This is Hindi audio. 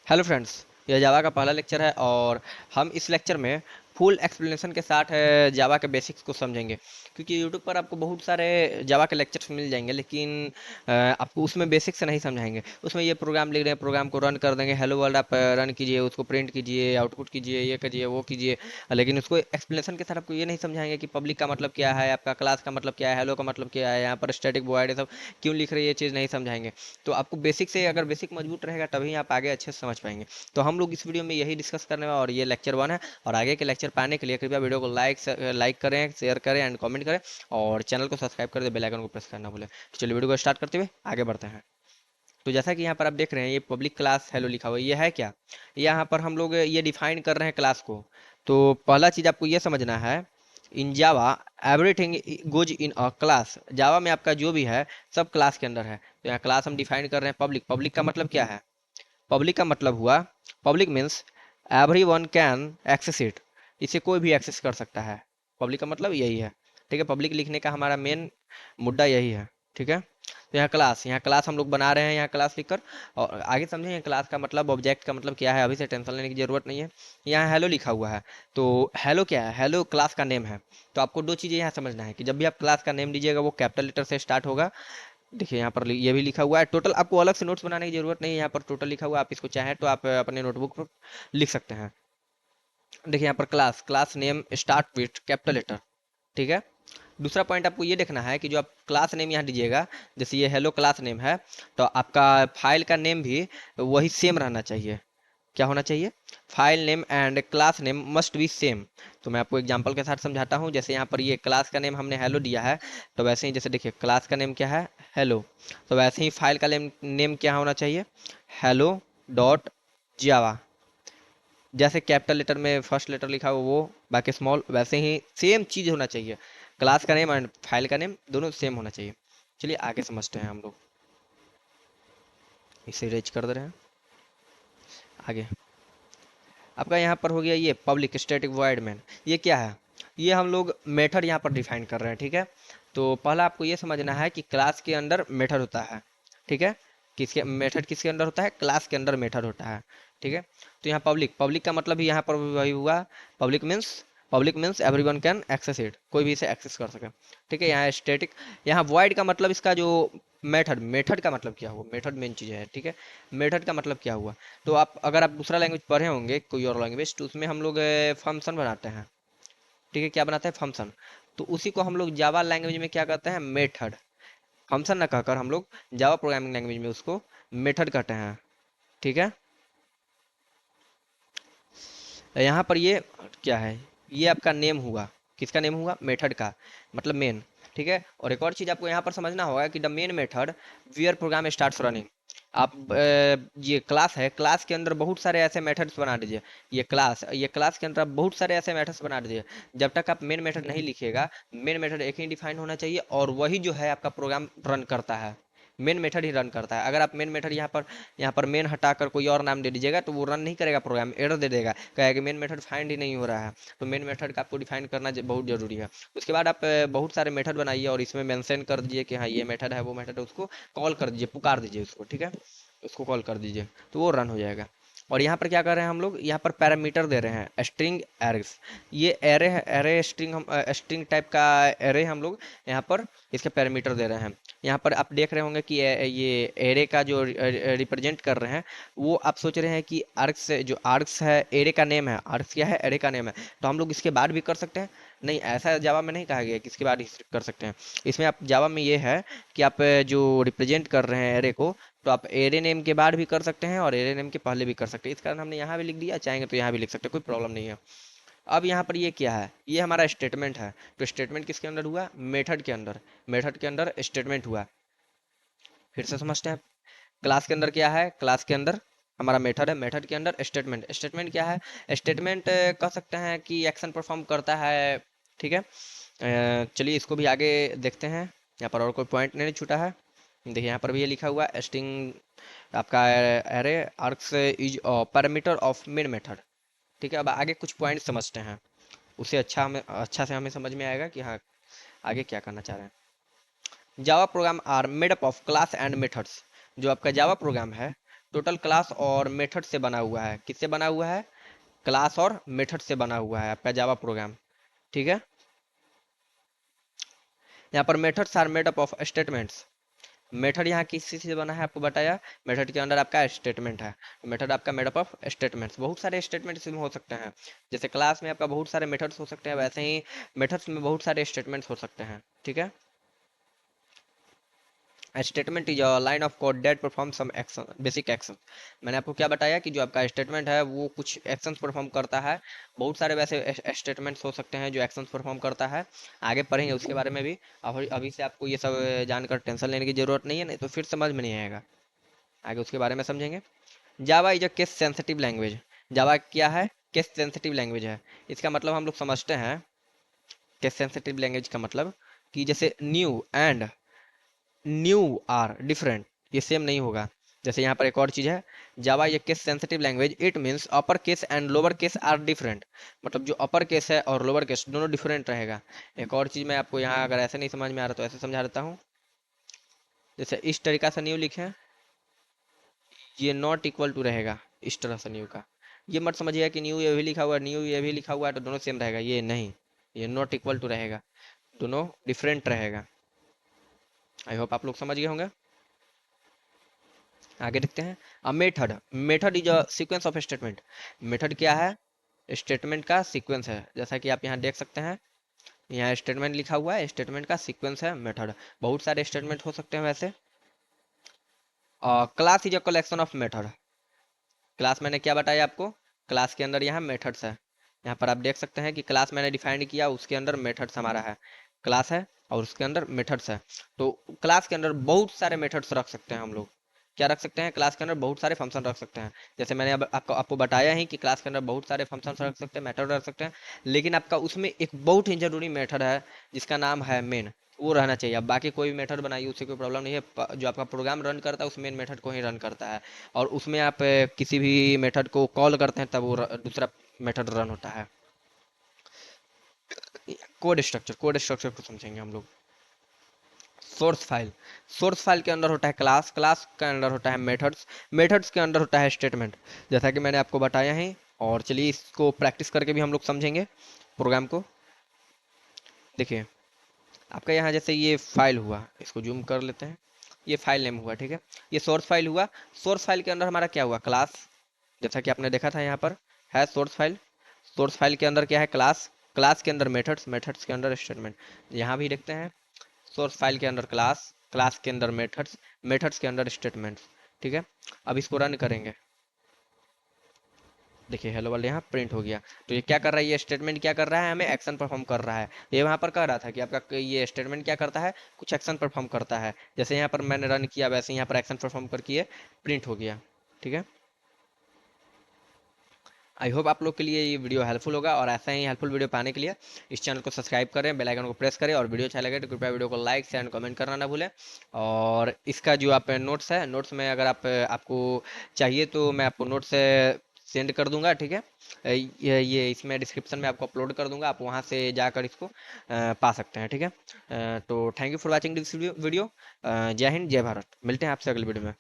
हेलो फ्रेंड्स, यह जावा का पहला लेक्चर है और हम इस लेक्चर में फुल एक्सप्लेनेशन के साथ जावा के बेसिक्स को समझेंगे। क्योंकि यूट्यूब पर आपको बहुत सारे जावा के लेक्चर्स मिल जाएंगे, लेकिन आपको उसमें बेसिक्स से नहीं समझाएंगे। उसमें ये प्रोग्राम लिख रहे हैं, प्रोग्राम को रन कर देंगे, हेलो वर्ल्ड आप रन कीजिए, उसको प्रिंट कीजिए, आउटपुट कीजिए, ये कीजिए, वो कीजिए। लेकिन उसको एक्सप्लेनेशन के साथ आपको ये नहीं समझाएंगे कि पब्लिक का मतलब क्या है, आपका क्लास का मतलब क्या है, हेलो का मतलब क्या है, यहाँ पर स्टैटिक वॉइड ये सब क्यों लिख रहे हैं, ये चीज़ नहीं समझाएंगे। तो आपको बेसिक से, अगर बेसिक मजबूत रहेगा तभी आप आगे अच्छे से समझ पाएंगे। तो हम लोग इस वीडियो में यही डिस्कस करने वाले, और ये लेक्चर 1 है। और आगे के लेक्चर पाने के लिए कृपया वीडियो को लाइक करें, शेयर करें एंड कमेंट करें, और चैनल को सब्सक्राइब कर दे, बेल आइकन को प्रेस करना भूलें। तो चलिए वीडियो को स्टार्ट करते हुए आगे बढ़ते हैं। तो जैसा कि यहाँ पर आप देख रहे हैं, ये पब्लिक क्लास हेलो लिखा हुआ है, ये है क्या? यहाँ पर हम लोग ये डिफाइन कर रहे हैं क्लास को। तो पहला चीज़ आपको ये समझना है, in Java everything goes in a class. Java में आपका जो भी है सब क्लास के अंदर है। तो यहाँ क्लास हम डिफाइन कर रहे हैं पब्लिक। पब्लिक का मतलब क्या है? पब्लिक का मतलब हुआ, public means every one can access it. इसे कोई भी एक्सेस कर सकता है। पब्लिक का मतलब यही है। ठीक है, पब्लिक लिखने का हमारा मेन मुद्दा यही है। ठीक है, तो यहाँ क्लास हम लोग बना रहे हैं, यहाँ क्लास लिखकर। और आगे समझेंगे क्लास का मतलब, ऑब्जेक्ट का मतलब क्या है, अभी से टेंशन लेने की जरूरत नहीं है। यहाँ हेलो लिखा हुआ है, तो हेलो क्या है? हेलो क्लास का नेम है। तो आपको दो चीज़ें यहाँ समझना है कि जब भी आप क्लास का नेम लीजिएगा वो कैपिटल लेटर से स्टार्ट होगा। देखिए यहाँ पर ये भी लिखा हुआ है। टोटल आपको अलग से नोट्स बनाने की जरूरत नहीं है, यहाँ पर टोटल लिखा हुआ है। आप इसको चाहें तो आप अपने नोटबुक पर लिख सकते हैं। देखिए यहाँ पर class class name start with capital letter. ठीक है, दूसरा पॉइंट आपको ये देखना है कि जो आप क्लास नेम यहाँ दीजिएगा, जैसे ये हेलो क्लास नेम है, तो आपका फाइल का नेम भी वही सेम रहना चाहिए। क्या होना चाहिए? File name and class name must be same. तो मैं आपको एग्जांपल के साथ समझाता हूँ। जैसे यहाँ पर ये क्लास का नेम हमने हेलो दिया है, तो वैसे ही जैसे देखिए क्लास का नेम क्या है? हेलो। तो वैसे ही फाइल का नेम क्या होना चाहिए? हेलो डॉट जावा। जैसे कैपिटल लेटर में फर्स्ट लेटर लिखा हो वो, बाकी स्मॉल, वैसे ही सेम चीज़ होना चाहिए। क्लास का नेम एंड फाइल का नेम दोनों सेम होना चाहिए। चलिए आगे समझते हैं हम लोग। इसे रेज कर दे रहे हैं आगे। आपका यहाँ पर हो गया ये पब्लिक स्टैटिक वॉइड मेन। ये क्या है? ये हम लोग मेथड यहाँ पर डिफाइन कर रहे हैं। ठीक है, तो पहला आपको ये समझना है कि क्लास के अंदर मेथड होता है। ठीक है, किसके मेथड किसके अंदर होता है? क्लास के अंदर मेथड होता है। ठीक है, तो यहाँ पब्लिक, पब्लिक का मतलब भी यहाँ पर वही हुआ। Public means everyone can access it, कोई भी इसे एक्सेस कर सके। ठीक है, यहाँ स्टैटिक, यहाँ वॉइड का मतलब इसका जो मेथड, मेथड का मतलब क्या हुआ? मेथड मेन चीज़ है। ठीक है, मेथड का मतलब क्या हुआ? तो आप अगर आप दूसरा लैंग्वेज पढ़े होंगे, कोई और लैंग्वेज, तो उसमें हम लोग फंक्शन बनाते हैं। ठीक है, क्या बनाते हैं? फंक्शन। तो उसी को हम लोग जावा लैंग्वेज में क्या कहते हैं? मेथड। फंक्शन ना कहकर हम लोग जावा प्रोग्रामिंग लैंग्वेज में उसको मेथड कहते हैं। ठीक है, यहाँ पर ये क्या है? ये आपका नेम हुआ। किसका नेम हुआ? मेथड का, मतलब मेन। ठीक है, और एक और चीज़ आपको यहाँ पर समझना होगा कि the main method where program starts running. आप ये क्लास है, क्लास के अंदर बहुत सारे ऐसे मेथड्स बना दीजिए। ये क्लास के अंदर आप बहुत सारे ऐसे मेथड्स बना दीजिए। जब तक आप मेन मेथड नहीं लिखिएगा, मेन मेथड एक ही डिफाइन होना चाहिए, और वही जो है आपका प्रोग्राम रन करता है। मेन मेथड ही रन करता है। अगर आप मेन मेथड यहाँ पर मेन हटाकर कोई और नाम दे दीजिएगा, तो वो रन नहीं करेगा, प्रोग्राम एरर दे देगा, कहेगा कि मेन मेथड फाइंड ही नहीं हो रहा है। तो मेन मेथड का आपको डिफाइन करना बहुत जरूरी है। उसके बाद आप बहुत सारे मेथड बनाइए और इसमें मेंशन कर दीजिए कि हाँ ये मेथड है, वो मेथड है, उसको कॉल कर दीजिए, पुकार दीजिए उसको। ठीक है, उसको कॉल कर दीजिए, तो वो रन हो जाएगा। और यहाँ पर क्या कर रहे हैं हम लोग? यहाँ पर पैरामीटर दे रहे हैं, स्ट्रिंग एरेस। ये एरे है, एरे स्ट्रिंग, हम स्ट्रिंग टाइप का एरे हम लोग यहाँ पर इसके पैरामीटर दे रहे हैं। यहाँ पर आप देख रहे होंगे कि ये एरे का जो रिप्रेजेंट कर रहे हैं, वो आप सोच रहे हैं कि आर्क्स, जो आर्क्स है एरे का नेम है, आर्क्स क्या है? एरे का नेम है। तो हम लोग इसके बाद भी कर सकते हैं? नहीं, ऐसा जावा में नहीं कहा गया कि इसके बाद ही कर सकते हैं। इसमें आप जावा में ये है कि आप जो रिप्रेजेंट कर रहे हैं एरे को, तो आप एरे नेम के बाद भी कर सकते हैं और एरे नेम के पहले भी कर सकते हैं। इस कारण हमने यहाँ भी लिख दिया, चाहेंगे तो यहाँ भी लिख सकते हैं, कोई प्रॉब्लम नहीं है। अब यहाँ पर ये क्या है? ये हमारा स्टेटमेंट है। तो स्टेटमेंट किसके अंदर हुआ? मेथड के अंदर। मेथड के अंदर स्टेटमेंट हुआ। फिर से समझते हैं, क्लास के अंदर क्या है? क्लास के अंदर हमारा मेथड है, मेथड के अंदर स्टेटमेंट। स्टेटमेंट क्या है? स्टेटमेंट कह सकते हैं कि एक्शन परफॉर्म करता है। ठीक है, चलिए इसको भी आगे देखते हैं। यहाँ पर और कोई पॉइंट नहीं छूटा है। देखिए यहाँ पर भी ये लिखा हुआ है, स्ट्रिंग आपका array arcs is parameter of main method. ठीक है, अब आगे कुछ पॉइंट समझते हैं, उसे अच्छा से हमें समझ में आएगा कि हाँ आगे क्या करना चाह रहे हैं। Java program are made up of class and methods. जो आपका जावा प्रोग्राम है, टोटल क्लास और मेथड से बना हुआ है। किससे बना हुआ है? क्लास और मेथड से बना हुआ है आपका जावा प्रोग्राम। ठीक है, यहाँ पर methods are made up of statements. Method यहाँ किस चीज़ से बना है आपको बताया, मेथड के अंदर आपका स्टेटमेंट है। मेथड आपका मेड अप ऑफ स्टेटमेंट्स, बहुत सारे स्टेटमेंट्स इसमें हो सकते हैं। जैसे क्लास में आपका बहुत सारे मेथड्स हो सकते हैं, वैसे ही मेथड्स में बहुत सारे स्टेटमेंट्स हो सकते हैं। ठीक है, statement is a line of code that perform some action, basic action. मैंने आपको क्या बताया कि जो आपका स्टेटमेंट है वो कुछ एक्शंस परफॉर्म करता है। बहुत सारे वैसे स्टेटमेंट्स हो सकते हैं जो एक्शंस परफॉर्म करता है, आगे पढ़ेंगे उसके बारे में भी। अभी अभी से आपको ये सब जानकर टेंशन लेने की जरूरत नहीं है, नहीं तो फिर समझ में नहीं आएगा। आगे उसके बारे में समझेंगे। Java is a case sensitive language. Java क्या है? केस सेंसिटिव लैंग्वेज है। इसका मतलब हम लोग समझते हैं, केस सेंसिटिव लैंग्वेज का मतलब कि जैसे new and new are different, ये सेम नहीं होगा। जैसे यहाँ पर एक और चीज़ है, जावा ये case sensitive language, it means upper case and lower case are different. मतलब जो अपर केस है और लोअर केस दोनों डिफरेंट रहेगा। एक और चीज़ मैं आपको यहाँ अगर ऐसे नहीं समझ में आ रहा तो ऐसे समझा देता हूँ। जैसे इस तरीका से न्यू लिखें, ये नॉट इक्वल टू रहेगा इस तरह से न्यू का। ये मत समझिएगा कि न्यू ये भी लिखा हुआ है, न्यू ये भी लिखा हुआ है तो दोनों सेम रहेगा, ये नहीं। ये नॉट इक्वल टू रहेगा, दोनों डिफरेंट रहेगा। आई होप आप लोग समझ गए होंगे। आगे देखते हैं। A method, method is a sequence of statement. Method क्या है? स्टेटमेंट का सीक्वेंस है। जैसा कि आप यहाँ देख सकते हैं, यहाँ स्टेटमेंट लिखा हुआ है, स्टेटमेंट का सीक्वेंस है मेथड। बहुत सारे स्टेटमेंट हो सकते हैं वैसे। Class is a collection of method. Class मैंने क्या बताया आपको, क्लास के अंदर यहाँ मेथड्स है। यहाँ पर आप देख सकते हैं कि क्लास मैंने डिफाइंड किया, उसके अंदर मेथड्स हमारा है। क्लास है और उसके अंदर मेथड्स है। तो क्लास के अंदर बहुत सारे मेथड्स रख सकते हैं हम लोग। क्या रख सकते हैं? क्लास के अंदर बहुत सारे फंक्शन रख सकते हैं। जैसे मैंने अब आपको बताया ही कि क्लास के अंदर बहुत सारे फंक्शन रख सकते हैं, मेथड रख सकते हैं। लेकिन आपका उसमें एक बहुत ही जरूरी मेथड है जिसका नाम है मेन, वो रहना चाहिए। अब बाकी कोई भी मेथड बनाइए उससे कोई प्रॉब्लम नहीं है, जो आपका प्रोग्राम रन करता है उस मेन मेथड को ही रन करता है। और उसमें आप किसी भी मेथड को कॉल करते हैं तब वो दूसरा मेथड रन होता है। कोड स्ट्रक्चर, कोड स्ट्रक्चर को समझेंगे हम लोग। सोर्स फाइल, सोर्स फाइल के अंदर होता है क्लास, क्लास के अंदर होता है मेथड्स, मेथड्स के अंदर होता है स्टेटमेंट, जैसा कि मैंने आपको बताया है। और चलिए इसको प्रैक्टिस करके भी हम लोग समझेंगे प्रोग्राम को। देखिए, आपका यहाँ जैसे ये फाइल हुआ, इसको जूम कर लेते हैं। ये फाइल नेम हुआ, ठीक है। ये सोर्स फाइल हुआ। सोर्स फाइल के अंदर हमारा क्या हुआ? क्लास। जैसा कि आपने देखा था यहाँ पर है सोर्स फाइल। सोर्स फाइल के अंदर क्या है? क्लास। क्लास के अंदर मेथड्स, मेथड्स के अंदर स्टेटमेंट। यहाँ भी देखते हैं, सोर्स फाइल के अंदर क्लास, क्लास के अंदर मेथड्स, मेथड्स के अंदर स्टेटमेंट्स। ठीक है, अब इसको रन करेंगे। देखिए हेलो वर्ल्ड यहाँ प्रिंट हो गया। तो ये क्या कर रहा है? ये स्टेटमेंट क्या कर रहा है? हमें एक्शन परफॉर्म कर रहा है। ये वहाँ पर कह रहा था कि आपका ये स्टेटमेंट क्या करता है? कुछ एक्शन परफॉर्म करता है। जैसे यहाँ पर मैंने रन किया वैसे यहाँ पर एक्शन परफॉर्म करके ये प्रिंट हो गया। ठीक है, आई होप आप लोग के लिए ये वीडियो हेल्पफुल होगा। और ऐसा ही हेल्पफुल वीडियो पाने के लिए इस चैनल को सब्सक्राइब करें, बेल आइकन को प्रेस करें, और वीडियो अच्छा लगे तो कृपया वीडियो को लाइक शेयर एंड कमेंट करना ना भूलें। और इसका जो आप नोट्स है, नोट्स में अगर आपको चाहिए तो मैं आपको नोट्स सेंड कर दूंगा। ठीक है, ये इसमें डिस्क्रिप्शन में आपको अपलोड कर दूंगा, आप वहाँ से जाकर इसको पा सकते हैं। ठीक है, तो thank you for watching this video. जय हिंद, जय भारत। मिलते हैं आपसे अगले वीडियो में।